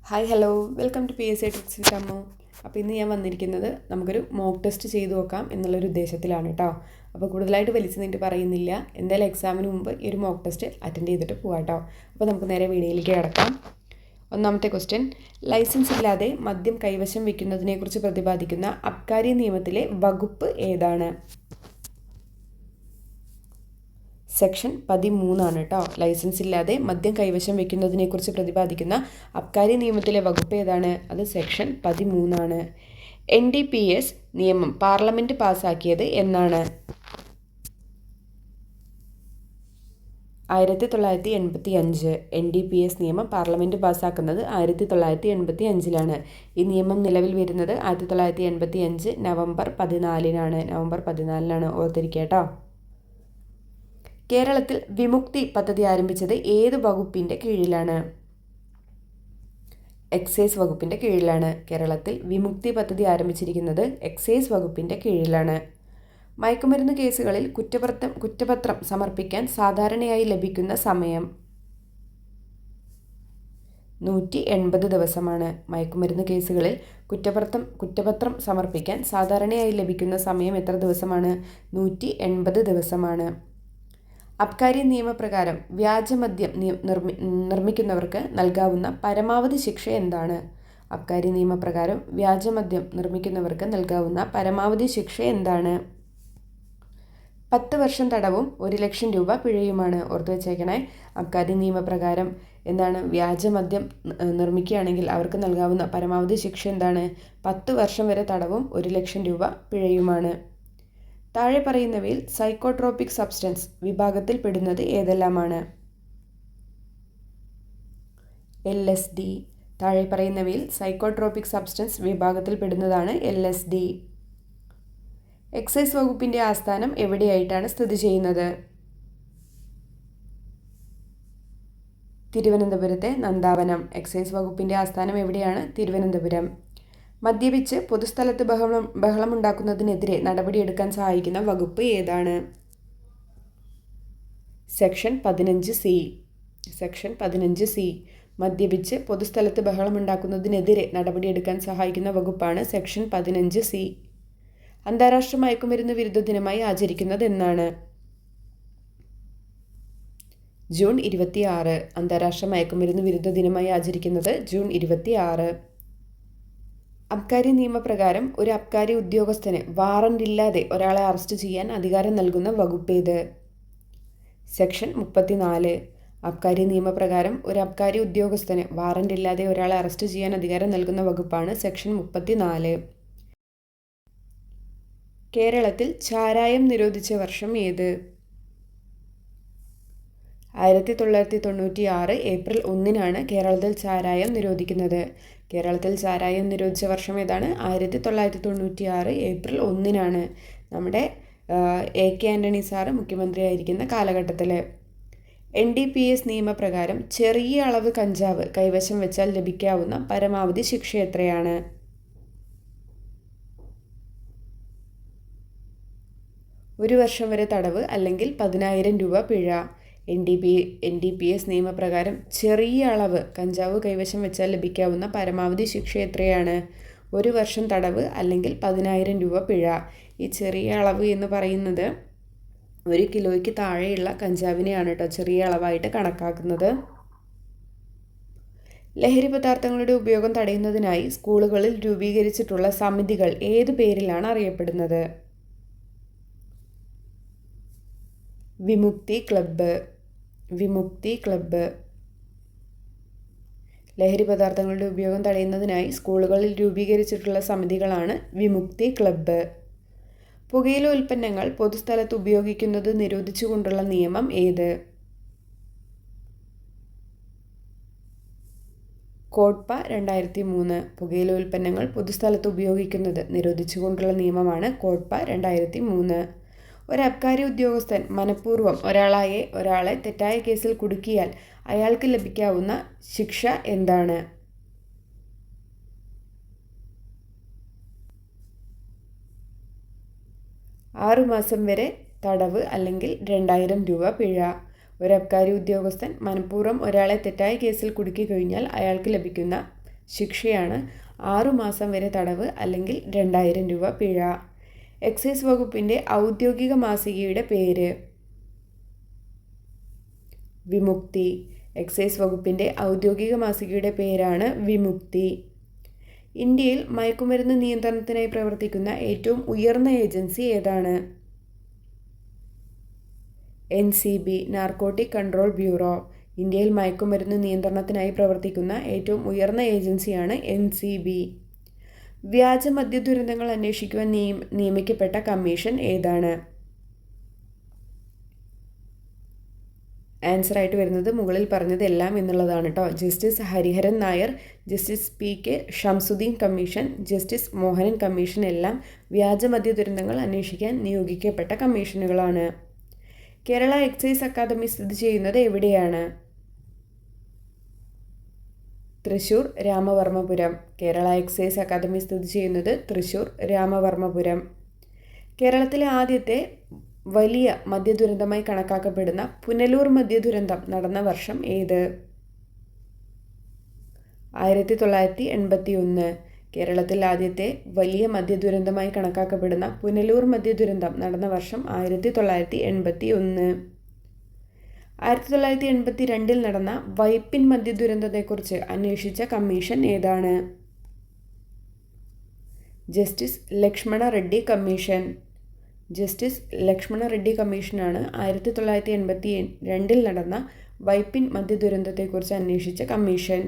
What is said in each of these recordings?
Hi hello welcome to P S C tricks with Ammu. അപ്പോൾ ഇന്ന് ഞാൻ വന്നിരിക്കുന്നത് നമുക്കൊരു മോക്ക് ടെസ്റ്റ് ചെയ്ത് നോക്കാം എന്നുള്ളൊരു ഉദ്ദേശത്തിലാണ് കേട്ടോ. അപ്പോൾ കൂടുതലായിട്ട് വലിച്ചു നീട്ടി പറയുന്നില്ല. എന്തായാലും എക്സാമിന് മുമ്പ് ഈ ഒരു മോക്ക് ടെസ്റ്റ് അറ്റൻഡ് ചെയ്തിട്ട് പോകാം കേട്ടോ. അപ്പോൾ നമുക്ക് നേരെ വീഡിയോയിലേക്ക് കിടക്കാം. ഒന്നാമത്തെ ക്വസ്റ്റ്യൻ, ലൈസൻസ് ഇല്ലാതെ മദ്യം കൈവശം വയ്ക്കുന്നതിനെക്കുറിച്ച് പ്രതിപാദിക്കുന്ന അബ്കാരി നിയമത്തിലെ വകുപ്പ് ഏതാണ്? സെക്ഷൻ 13 കേട്ടോ. ലൈസൻസ് ഇല്ലാതെ മദ്യം കൈവശം വയ്ക്കുന്നതിനെക്കുറിച്ച് പ്രതിപാദിക്കുന്ന അബ്കാരി നിയമത്തിലെ വകുപ്പ് ഏതാണ്? അത് സെക്ഷൻ 13. NDPS നിയമം പാർലമെൻറ്റ് പാസ്സാക്കിയത് എന്നാണ്? 1985. NDPS നിയമം പാർലമെൻറ്റ് പാസ്സാക്കുന്നത് 1985. ഈ നിയമം നിലവിൽ വരുന്നത് 1985 നവംബർ 14 ഓർത്തിരിക്കുക കേട്ടോ. കേരളത്തിൽ വിമുക്തി പദ്ധതി ആരംഭിച്ചത് ഏത് വകുപ്പിൻ്റെ കീഴിലാണ്? എക്സൈസ് വകുപ്പിൻ്റെ കീഴിലാണ്. കേരളത്തിൽ വിമുക്തി പദ്ധതി ആരംഭിച്ചിരിക്കുന്നത് എക്സൈസ് വകുപ്പിൻ്റെ കീഴിലാണ്. മയക്കുമരുന്ന് കേസുകളിൽ കുറ്റപത്രം സമർപ്പിക്കാൻ സാധാരണയായി ലഭിക്കുന്ന സമയം 180 ദിവസമാണ്. മയക്കുമരുന്ന് കേസുകളിൽ കുറ്റപത്രം സമർപ്പിക്കാൻ സാധാരണയായി ലഭിക്കുന്ന സമയം എത്ര ദിവസമാണ്? 180 ദിവസമാണ്. അബ്കാരി നിയമപ്രകാരം വ്യാജമദ്യം നിർമ്മിക്കുന്നവർക്ക് നൽകാവുന്ന പരമാവധി ശിക്ഷ എന്താണ്? അബ്കാരി നിയമപ്രകാരം വ്യാജമദ്യം നിർമ്മിക്കുന്നവർക്ക് നൽകാവുന്ന പരമാവധി ശിക്ഷ എന്താണ്? 10 വർഷം തടവും 1 ലക്ഷം രൂപ പിഴയുമാണ്. ഓർത്തു വെച്ചേക്കണേ. അബ്കാരി നിയമപ്രകാരം എന്താണ്? വ്യാജമദ്യം നിർമ്മിക്കുകയാണെങ്കിൽ അവർക്ക് നൽകാവുന്ന പരമാവധി ശിക്ഷ എന്താണ്? 10 വർഷം വരെ തടവും 1 ലക്ഷം രൂപ പിഴയുമാണ്. താഴെ പറയുന്നവയിൽ സൈക്കോട്രോപിക് സബ്സ്റ്റൻസ് വിഭാഗത്തിൽ പെടുന്നത് ഏതെല്ലാമാണ്? LSD. താഴെ പറയുന്നവയിൽ സൈക്കോട്രോപിക് സബ്സ്റ്റൻസ് വിഭാഗത്തിൽ പെടുന്നതാണ് LSD. എക്സൈസ് വകുപ്പിൻ്റെ ആസ്ഥാനം എവിടെയായിട്ടാണ് സ്ഥിതി ചെയ്യുന്നത്? തിരുവനന്തപുരത്തെ നന്ദാവനം. എക്സൈസ് വകുപ്പിൻ്റെ ആസ്ഥാനം എവിടെയാണ്? തിരുവനന്തപുരം. മദ്യപിച്ച് പൊതുസ്ഥലത്ത് ബഹളമുണ്ടാക്കുന്നതിനെതിരെ നടപടിയെടുക്കാൻ സഹായിക്കുന്ന വകുപ്പ് ഏതാണ്? Section 15C. Section 15C. മദ്യപിച്ച് പൊതുസ്ഥലത്ത് ബഹളമുണ്ടാക്കുന്നതിനെതിരെ നടപടിയെടുക്കാൻ സഹായിക്കുന്ന വകുപ്പാണ് സെക്ഷൻ 15C. അന്താരാഷ്ട്ര മയക്കുമരുന്ന് വിരുദ്ധ ദിനമായി ആചരിക്കുന്നത് എന്നാണ്? ജൂൺ 26. അന്താരാഷ്ട്ര മയക്കുമരുന്ന് വിരുദ്ധ ദിനമായി ആചരിക്കുന്നത് ജൂൺ 26. അബ്കാരി നിയമപ്രകാരം ഒരു അബ്കാരി ഉദ്യോഗസ്ഥന് വാറന്റ് ഇല്ലാതെ ഒരാളെ അറസ്റ്റ് ചെയ്യാൻ അധികാരം നൽകുന്ന വകുപ്പ് ഏത്? സെക്ഷൻ 34. അബ്കാരി നിയമപ്രകാരം ഒരു അബ്കാരി ഉദ്യോഗസ്ഥന് വാറന്റ് ഇല്ലാതെ ഒരാളെ അറസ്റ്റ് ചെയ്യാൻ അധികാരം നൽകുന്ന വകുപ്പാണ് സെക്ഷൻ 34. കേരളത്തിൽ ചാരായം നിരോധിച്ച വർഷം ഏത്? 1996 ഏപ്രിൽ 1 കേരളത്തിൽ ചാരായം നിരോധിക്കുന്നത്. കേരളത്തിൽ ചാരായം നിരോധിച്ച വർഷം ഏതാണ്? 1996 ഏപ്രിൽ 1 നമ്മുടെ AK ആൻ്റണി സാറ് മുഖ്യമന്ത്രിയായിരിക്കുന്ന കാലഘട്ടത്തിൽ. NDPS നിയമപ്രകാരം ചെറിയ അളവ് കഞ്ചാവ് കൈവശം വെച്ചാൽ ലഭിക്കാവുന്ന പരമാവധി ശിക്ഷ എത്രയാണ്? 1 വർഷം വരെ തടവ് അല്ലെങ്കിൽ 10,000 രൂപ പിഴ. NDPS നിയമപ്രകാരം ചെറിയ അളവ് കഞ്ചാവ് കൈവശം വെച്ചാൽ ലഭിക്കാവുന്ന പരമാവധി ശിക്ഷ എത്രയാണ്? 1 വർഷം തടവ് അല്ലെങ്കിൽ 10,000 രൂപ പിഴ. ഈ ചെറിയ അളവ് എന്ന് പറയുന്നത് 1 കിലോയ്ക്ക് താഴെയുള്ള കഞ്ചാവിനെയാണ് കേട്ടോ ചെറിയ അളവായിട്ട് കണക്കാക്കുന്നത്. ലഹരി പദാർത്ഥങ്ങളുടെ ഉപയോഗം തടയുന്നതിനായി സ്കൂളുകളിൽ രൂപീകരിച്ചിട്ടുള്ള സമിതികൾ ഏത് പേരിലാണ് അറിയപ്പെടുന്നത്? വിമുക്തി ക്ലബ്ബ്. വിമുക്തി ക്ലബ്ബ്. ലഹരി പദാർത്ഥങ്ങളുടെ ഉപയോഗം തടയുന്നതിനായി സ്കൂളുകളിൽ രൂപീകരിച്ചിട്ടുള്ള സമിതികളാണ് വിമുക്തി ക്ലബ്ബ്. പുകയില ഉൽപ്പന്നങ്ങൾ പൊതുസ്ഥലത്ത് ഉപയോഗിക്കുന്നത് നിരോധിച്ചുകൊണ്ടുള്ള നിയമം ഏത്? കോട്ട്പ 2003. പുകയില ഉൽപ്പന്നങ്ങൾ പൊതുസ്ഥലത്ത് ഉപയോഗിക്കുന്നത് നിരോധിച്ചുകൊണ്ടുള്ള നിയമമാണ് കോട്ട്പ 2003. ഒരു അബ്കാരി ഉദ്യോഗസ്ഥൻ മനഃപൂർവ്വം ഒരാളെ തെറ്റായ കേസിൽ കുടുക്കിയാൽ അയാൾക്ക് ലഭിക്കാവുന്ന ശിക്ഷ എന്താണ്? 6 മാസം വരെ തടവ് അല്ലെങ്കിൽ 2,000 രൂപ പിഴ. ഒരു അബ്കാരി ഉദ്യോഗസ്ഥൻ മനഃപൂർവ്വം ഒരാളെ തെറ്റായ കേസിൽ കുടുക്കി കഴിഞ്ഞാൽ അയാൾക്ക് ലഭിക്കുന്ന ശിക്ഷയാണ് 6 മാസം വരെ തടവ് അല്ലെങ്കിൽ 2000 രൂപ പിഴ. എക്സൈസ് വകുപ്പിൻ്റെ ഔദ്യോഗിക മാസികയുടെ പേര്? വിമുക്തി. എക്സൈസ് വകുപ്പിൻ്റെ ഔദ്യോഗിക മാസികയുടെ പേരാണ് വിമുക്തി. ഇന്ത്യയിൽ മയക്കുമരുന്ന് നിയന്ത്രണത്തിനായി പ്രവർത്തിക്കുന്ന ഏറ്റവും ഉയർന്ന ഏജൻസി ഏതാണ്? NCB, narcotic control bureau. ഇന്ത്യയിൽ മയക്കുമരുന്ന് നിയന്ത്രണത്തിനായി പ്രവർത്തിക്കുന്ന ഏറ്റവും ഉയർന്ന ഏജൻസിയാണ് NCB. വ്യാജ മദ്യ ദുരന്തങ്ങൾ അന്വേഷിക്കുവാൻ നിയമിക്കപ്പെട്ട കമ്മീഷൻ ഏതാണ്? ആൻസർ ആയിട്ട് വരുന്നത് മുകളിൽ പറഞ്ഞതെല്ലാം എന്നുള്ളതാണ് കേട്ടോ. Justice Hariharan Nair, justice PK Shamsuddin commission, justice Mohanan commission എല്ലാം വ്യാജ മദ്യ ദുരന്തങ്ങൾ അന്വേഷിക്കാൻ നിയോഗിക്കപ്പെട്ട കമ്മീഷനുകളാണ്. കേരള എക്സൈസ് അക്കാദമി സ്ഥിതി ചെയ്യുന്നത് എവിടെയാണ്? തൃശ്ശൂർ രാമവർമ്മപുരം. കേരള എക്സൈസ് അക്കാദമി സ്ഥിതി ചെയ്യുന്നത് തൃശ്ശൂർ രാമവർമ്മപുരം. കേരളത്തിലെ ആദ്യത്തെ വലിയ മദ്യദുരന്തമായി കണക്കാക്കപ്പെടുന്ന പുനലൂർ മദ്യദുരന്തം നടന്ന വർഷം ഏത്? 1981. കേരളത്തിൽ ആദ്യത്തെ വലിയ മദ്യദുരന്തമായി കണക്കാക്കപ്പെടുന്ന പുനലൂർ മദ്യദുരന്തം നടന്ന വർഷം 1981. 1982 നടന്ന വൈപ്പിൻ മദ്യദുരന്തത്തെക്കുറിച്ച് അന്വേഷിച്ച കമ്മീഷൻ ഏതാണ്? Justice Lakshmana Reddy commission. Justice Lakshmana Reddy കമ്മീഷനാണ് 1982 നടന്ന വൈപ്പിൻ മദ്യദുരന്തത്തെക്കുറിച്ച് അന്വേഷിച്ച കമ്മീഷൻ.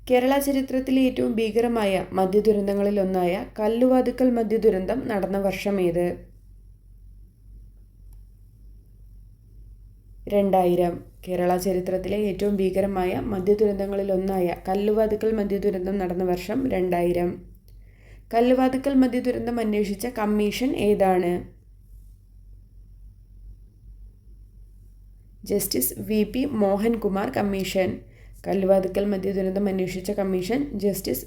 കേരള ചരിത്രത്തിലെ ഏറ്റവും ഭീകരമായ മദ്യദുരന്തങ്ങളിലൊന്നായ കല്ലുവാതുക്കൽ മദ്യദുരന്തം നടന്ന വർഷം ഏത്? 2000. കേരള ചരിത്രത്തിലെ ഏറ്റവും ഭീകരമായ മദ്യദുരന്തങ്ങളിലൊന്നായ കല്ലുവാതുക്കൽ മദ്യദുരന്തം നടന്ന വർഷം 2000. കല്ലുവാതുക്കൽ മദ്യദുരന്തം അന്വേഷിച്ച കമ്മീഷൻ ഏതാണ്? Justice VP Mohankumar commission. Kalluvathukkal മദ്യദുരന്തം അന്വേഷിച്ച commission justice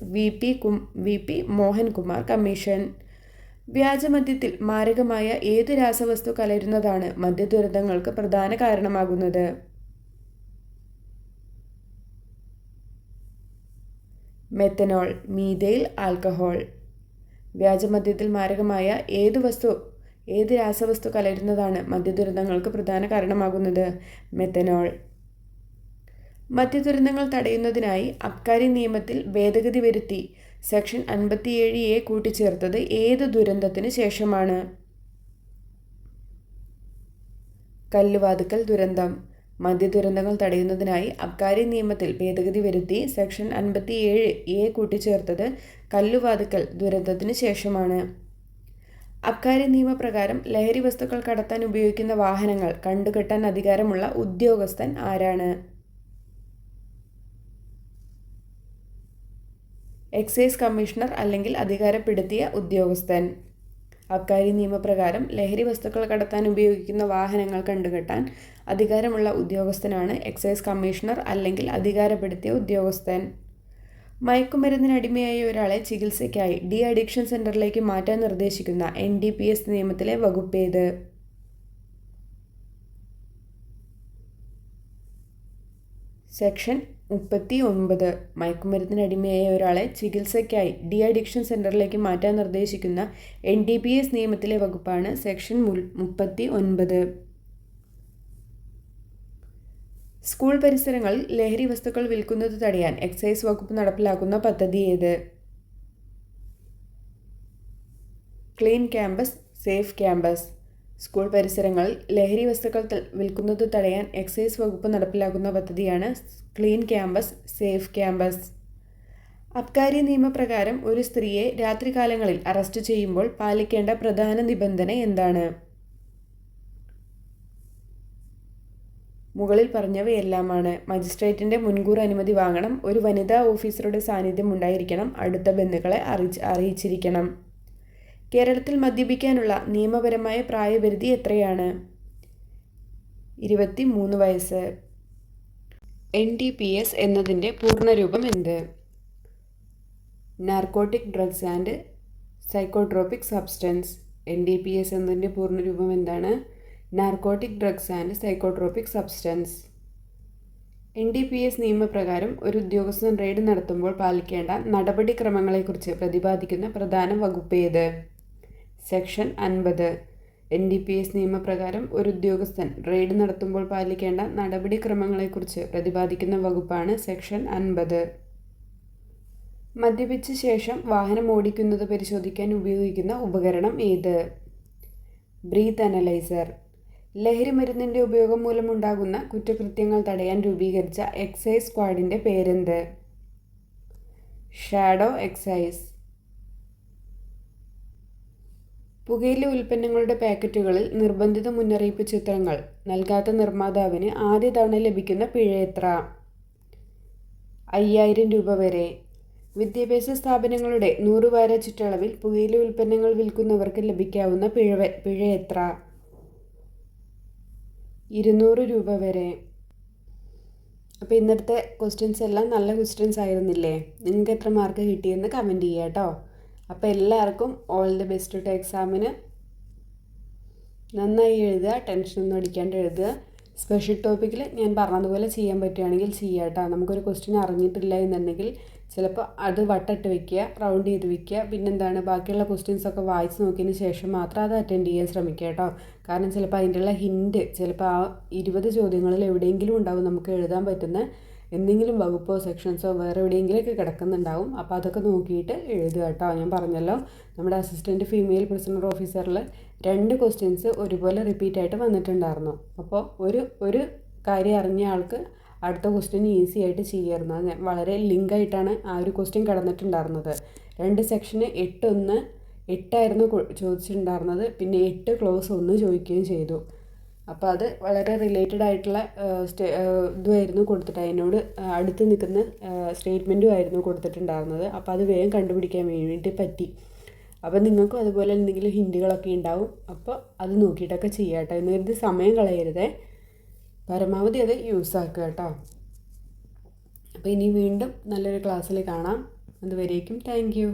VP Mohankumar commission. വ്യാജമദ്യത്തിൽ മാരകമായ ഏത് രാസവസ്തു കലരുന്നതാണ് മദ്യദുരന്തങ്ങൾക്ക് പ്രധാന കാരണമാകുന്നത്? Methanol, methyl alcohol. വ്യാജമദ്യത്തിൽ മാരകമായ ഏത് രാസവസ്തു കലരുന്നതാണ് മദ്യദുരന്തങ്ങൾക്ക് പ്രധാന കാരണമാകുന്നത്? മെത്തനോൾ. മദ്യദുരന്തങ്ങൾ തടയുന്നതിനായി അബ്കാരി നിയമത്തിൽ ഭേദഗതി വരുത്തി സെക്ഷൻ 57A കൂട്ടിച്ചേർത്തത് ഏത് ദുരന്തത്തിന് ശേഷമാണ്? കല്ലുവാതുക്കൽ ദുരന്തം. മദ്യദുരന്തങ്ങൾ തടയുന്നതിനായി അബ്കാരി നിയമത്തിൽ ഭേദഗതി വരുത്തി സെക്ഷൻ 57A കൂട്ടിച്ചേർത്തത് കല്ലുവാതുക്കൽ ദുരന്തത്തിന് ശേഷമാണ്. അബ്കാരി നിയമപ്രകാരം ലഹരി വസ്തുക്കൾ കടത്താൻ ഉപയോഗിക്കുന്ന വാഹനങ്ങൾ കണ്ടുകെട്ടാൻ അധികാരമുള്ള ഉദ്യോഗസ്ഥൻ ആരാണ്? എക്സൈസ് കമ്മീഷണർ അല്ലെങ്കിൽ അധികാരപ്പെടുത്തിയ ഉദ്യോഗസ്ഥൻ. അബ്കാരി നിയമപ്രകാരം ലഹരി വസ്തുക്കൾ കടത്താൻ ഉപയോഗിക്കുന്ന വാഹനങ്ങൾ കണ്ടുകെട്ടാൻ അധികാരമുള്ള ഉദ്യോഗസ്ഥനാണ് എക്സൈസ് കമ്മീഷണർ അല്ലെങ്കിൽ അധികാരപ്പെടുത്തിയ ഉദ്യോഗസ്ഥൻ. മയക്കുമരുന്നിനടിമയായ ഒരാളെ ചികിത്സയ്ക്കായി ഡി അഡിക്ഷൻ സെൻ്ററിലേക്ക് മാറ്റാൻ നിർദ്ദേശിക്കുന്ന NDPS നിയമത്തിലെ വകുപ്പേത്? സെക്ഷൻ 39. മയക്കുമരുന്നിനടിമയായ ഒരാളെ ചികിത്സയ്ക്കായി ഡി അഡിക്ഷൻ സെൻ്ററിലേക്ക് മാറ്റാൻ നിർദ്ദേശിക്കുന്ന NDPS നിയമത്തിലെ വകുപ്പാണ് സെക്ഷൻ 39. സ്കൂൾ പരിസരങ്ങളിൽ ലഹരി വസ്തുക്കൾ വിൽക്കുന്നത് തടയാൻ എക്സൈസ് വകുപ്പ് നടപ്പിലാക്കുന്ന പദ്ധതി ഏത്? Clean campus, safe campus. School പരിസരങ്ങളിൽ ലഹരി വസ്തുക്കൾ വിൽക്കുന്നത് തടയാൻ എക്സൈസ് വകുപ്പ് നടപ്പിലാക്കുന്ന പദ്ധതിയാണ് ക്ലീൻ ക്യാമ്പസ്, സേഫ് ക്യാമ്പസ്. അബ്കാരി നിയമപ്രകാരം ഒരു സ്ത്രീയെ രാത്രികാലങ്ങളിൽ അറസ്റ്റ് ചെയ്യുമ്പോൾ പാലിക്കേണ്ട പ്രധാന നിബന്ധന എന്താണ്? മുകളിൽ പറഞ്ഞവയെല്ലാമാണ്. മജിസ്ട്രേറ്റിൻ്റെ മുൻകൂർ അനുമതി വാങ്ങണം, ഒരു വനിതാ ഓഫീസറുടെ സാന്നിധ്യം ഉണ്ടായിരിക്കണം, അടുത്ത ബന്ധുക്കളെ അറിയിച്ചിരിക്കണം. കേരളത്തിൽ മദ്യപിക്കാനുള്ള നിയമപരമായ പ്രായപരിധി എത്രയാണ്? 23 വയസ്സ്. NDPS എന്നതിൻ്റെ പൂർണ്ണരൂപം എന്ത്? Narcotic drugs and psychotropic substance. NDPS എന്നതിൻ്റെ പൂർണ്ണരൂപം എന്താണ്? Narcotic drugs and psychotropic substance. NDPS നിയമപ്രകാരം ഒരു ഉദ്യോഗസ്ഥൻ റെയ്ഡ് നടത്തുമ്പോൾ പാലിക്കേണ്ട നടപടിക്രമങ്ങളെക്കുറിച്ച് പ്രതിപാദിക്കുന്ന പ്രധാന വകുപ്പ് ഏത്? സെക്ഷൻ 50. NDPS നിയമപ്രകാരം ഒരു ഉദ്യോഗസ്ഥൻ റെയ്ഡ് നടത്തുമ്പോൾ പാലിക്കേണ്ട നടപടിക്രമങ്ങളെക്കുറിച്ച് പ്രതിപാദിക്കുന്ന വകുപ്പാണ് സെക്ഷൻ 50. മദ്യപിച്ച ശേഷം വാഹനം ഓടിക്കുന്നത് പരിശോധിക്കാൻ ഉപയോഗിക്കുന്ന ഉപകരണം ഏത്? Breath analyser. ലഹരി മരുന്നിൻ്റെ ഉപയോഗം മൂലമുണ്ടാകുന്ന കുറ്റകൃത്യങ്ങൾ തടയാൻ രൂപീകരിച്ച എക്സൈസ് സ്ക്വാഡിൻ്റെ പേരെന്ത്? Shadow excise. പുകയില ഉൽപ്പന്നങ്ങളുടെ പാക്കറ്റുകളിൽ നിർബന്ധിത മുന്നറിയിപ്പ് ചിത്രങ്ങൾ നൽകാത്ത നിർമ്മാതാവിന് ആദ്യ തവണ ലഭിക്കുന്ന പിഴ എത്ര? 5000 രൂപ വരെ. വിദ്യാഭ്യാസ സ്ഥാപനങ്ങളുടെ 100 വാര ചുറ്റളവിൽ പുകയില ഉൽപ്പന്നങ്ങൾ വിൽക്കുന്നവർക്ക് ലഭിക്കാവുന്ന പിഴ എത്ര? 200 രൂപ വരെ. അപ്പോൾ ഇന്നത്തെ ക്വസ്റ്റ്യൻസ് എല്ലാം നല്ല ക്വസ്റ്റ്യൻസ് ആയിരുന്നില്ലേ? നിങ്ങൾക്ക് എത്ര മാർക്ക് കിട്ടിയെന്ന് കമൻറ്റ് ചെയ്യുക കേട്ടോ. അപ്പോൾ എല്ലാവർക്കും ഓൾ ദി ബെസ്റ്റ് ടു എക്സാമിന്. നന്നായി എഴുതുക, ടെൻഷനൊന്നും അടിക്കാണ്ട് എഴുതുക. സ്പെഷ്യൽ ടോപ്പിക്കിൽ ഞാൻ പറഞ്ഞതുപോലെ ചെയ്യാൻ പറ്റുകയാണെങ്കിൽ ചെയ്യുക കേട്ടോ. നമുക്കൊരു ക്വസ്റ്റ്യൻ അറിഞ്ഞിട്ടില്ല എന്നുണ്ടെങ്കിൽ ചിലപ്പോൾ അത് വട്ടിട്ട് വെക്കുക, റൗണ്ട് ചെയ്ത് വെക്കുക. പിന്നെന്താണ്, ബാക്കിയുള്ള ക്വസ്റ്റ്യൻസൊക്കെ വായിച്ച് നോക്കിയതിന് ശേഷം മാത്രം അത് അറ്റൻഡ് ചെയ്യാൻ ശ്രമിക്കുക കേട്ടോ. കാരണം ചിലപ്പോൾ അതിൻ്റെയുള്ള ഹിൻറ്റ് ചിലപ്പോൾ ആ 20 ചോദ്യങ്ങളിൽ എവിടെയെങ്കിലും ഉണ്ടാവും നമുക്ക് എഴുതാൻ പറ്റുന്ന എന്തെങ്കിലും വകുപ്പോ സെക്ഷൻസോ വേറെ എവിടെയെങ്കിലുമൊക്കെ കിടക്കുന്നുണ്ടാവും. അപ്പോൾ അതൊക്കെ നോക്കിയിട്ട് എഴുതുക കേട്ടോ. ഞാൻ പറഞ്ഞല്ലോ, നമ്മുടെ അസിസ്റ്റൻറ്റ് ഫീമെയിൽ പ്രിസണർ ഓഫീസറിൽ 2 ക്വസ്റ്റ്യൻസ് ഒരുപോലെ റിപ്പീറ്റായിട്ട് വന്നിട്ടുണ്ടായിരുന്നു. അപ്പോൾ ഒരു കാര്യം അറിഞ്ഞ ആൾക്ക് അടുത്ത ക്വസ്റ്റ്യൻ ഈസി ആയിട്ട് ചെയ്യായിരുന്നു. അത് വളരെ ലിങ്കായിട്ടാണ് ആ ഒരു ക്വസ്റ്റ്യൻ കിടന്നിട്ടുണ്ടായിരുന്നത്. 2 സെക്ഷന് 8 ചോദിച്ചിട്ടുണ്ടായിരുന്നത്. പിന്നെ 8 ക്ലോസ് 1 ചോദിക്കുകയും ചെയ്തു. അപ്പോൾ അത് വളരെ റിലേറ്റഡ് ആയിട്ടുള്ള ഇതുമായിരുന്നു കൊടുത്തിട്ട്, അതിനോട് അടുത്ത് നിൽക്കുന്ന സ്റ്റേറ്റ്മെൻറ്റും ആയിരുന്നു കൊടുത്തിട്ടുണ്ടായിരുന്നത്. അപ്പോൾ അത് വേഗം കണ്ടുപിടിക്കാൻ വേണ്ടിയിട്ട് പറ്റി. അപ്പോൾ നിങ്ങൾക്കും അതുപോലെ എന്തെങ്കിലും ഹിൻറ്റുകളൊക്കെ ഉണ്ടാവും. അപ്പോൾ അത് നോക്കിയിട്ടൊക്കെ ചെയ്യാം കേട്ടോ. എന്ന് കരുതി സമയം കളയരുതേ, പരമാവധി അത് യൂസ് ആക്കുക കേട്ടോ. അപ്പോൾ ഇനി വീണ്ടും നല്ലൊരു ക്ലാസ്സിൽ കാണാം. അതുവരേക്കും താങ്ക് യു.